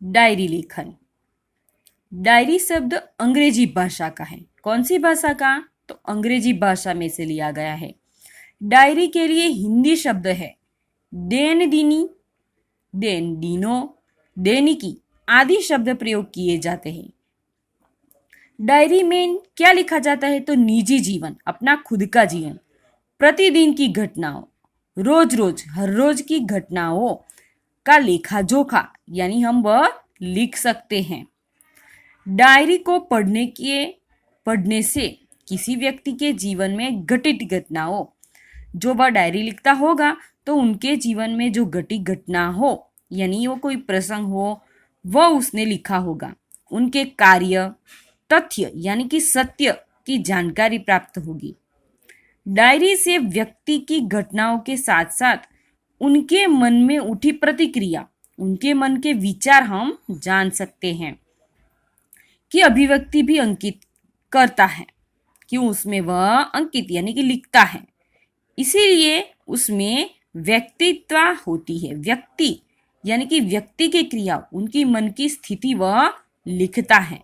Diary लेखन। Diary शब्द अंग्रेजी भाषा का है। कौन सी भाषा का? तो अंग्रेजी भाषा में से लिया गया है। डायरी के लिए हिंदी शब्द है देन दिनी, देन दिनो, दैनिकी आदि शब्द प्रयोग किए जाते हैं। डायरी में क्या लिखा जाता है? तो निजी जीवन, अपना खुद का जीवन, प्रतिदिन की घटनाओं, रोज रोज हर रोज की घटनाओं का लेखा जोखा यानी हम वह लिख सकते हैं। डायरी को पढ़ने से किसी व्यक्ति के जीवन में घटित घटनाओं, जो वह डायरी लिखता होगा तो उनके जीवन में जो घटित घटना हो यानी वो कोई प्रसंग हो वह उसने लिखा होगा। उनके कार्य, तथ्य यानी कि सत्य की जानकारी प्राप्त होगी। डायरी से व्यक्ति की घटनाओं के साथ साथ उनके मन में उठी प्रतिक्रिया, उनके मन के विचार हम जान सकते हैं कि अभिव्यक्ति भी अंकित करता है कि उसमें वह अंकित यानी कि लिखता है। इसीलिए उसमें व्यक्तित्व होती है। व्यक्ति यानी कि व्यक्ति की क्रिया, उनकी मन की स्थिति वह लिखता है।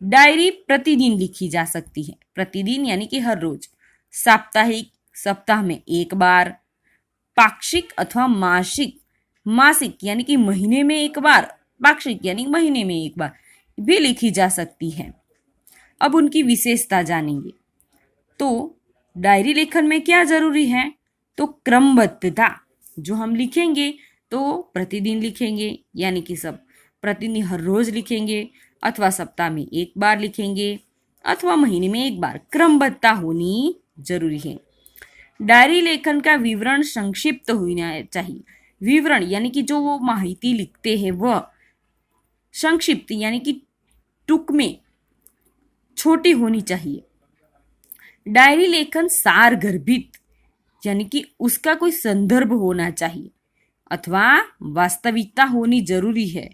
डायरी प्रतिदिन लिखी जा सकती है। प्रतिदिन यानी कि हर रोज, साप्ताहिक सप्ताह में एक बार, पाक्षिक अथवा मासिक, मासिक यानी कि महीने में एक बार, पाक्षिक यानी महीने में एक बार भी लिखी जा सकती है। अब उनकी विशेषता जानेंगे। तो डायरी लेखन में क्या जरूरी है? तो क्रमबद्धता। जो हम लिखेंगे तो प्रतिदिन लिखेंगे यानी कि सब प्रतिदिन हर रोज लिखेंगे, अथवा सप्ताह में एक बार लिखेंगे, अथवा महीने में एक बार। क्रमबद्धता होनी जरूरी है। डायरी लेखन का विवरण संक्षिप्त होना चाहिए। विवरण यानी कि जो वो माहिती लिखते हैं वह संक्षिप्त यानी कि टूक में छोटी होनी चाहिए। डायरी लेखन सारगर्भित यानी कि उसका कोई संदर्भ होना चाहिए अथवा वास्तविकता होनी जरूरी है।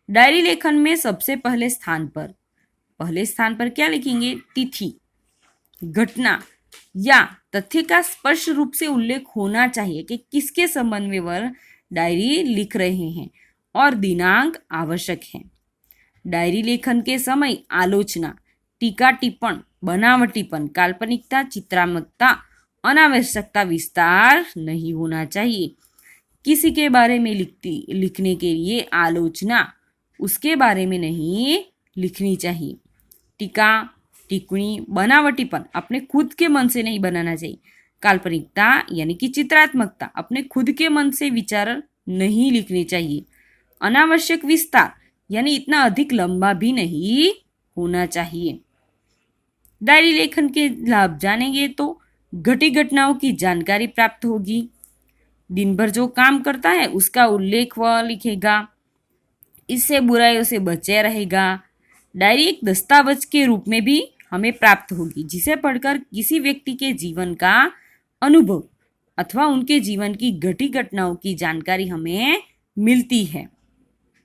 डायरी लेखन में सबसे पहले स्थान पर क्या लिखेंगे? तिथि, घटना या तथ्य का स्पष्ट रूप से उल्लेख होना चाहिए कि किसके संबंध में वह डायरी लिख रहे हैं, और दिनांक आवश्यक है। डायरी लेखन के समय आलोचना, टीका टिप्पण, बनावटीपन, काल्पनिकता, चित्रात्मकता, अनावश्यकता, विस्तार नहीं होना चाहिए। किसी के बारे में लिखने के लिए आलोचना उसके बारे में नहीं लिखनी चाहिए। टीका टिप्पणी, बनावटीपन अपने खुद के मन से नहीं बनाना चाहिए। काल्पनिकता यानी कि चित्रात्मकता अपने खुद के मन से विचार नहीं लिखने चाहिए। अनावश्यक विस्तार यानी इतना अधिक लंबा भी नहीं होना चाहिए। डायरी लेखन के लाभ जानेंगे तो घटी घटनाओं की जानकारी प्राप्त होगी। दिन भर जो काम करता है उसका उल्लेख वह लिखेगा। इससे बुराइयों से बचे रहेगा। डायरी एक दस्तावेज के रूप में भी हमें प्राप्त होगी, जिसे पढ़कर किसी व्यक्ति के जीवन का अनुभव अथवा उनके जीवन की घटी घटनाओं की जानकारी हमें मिलती है।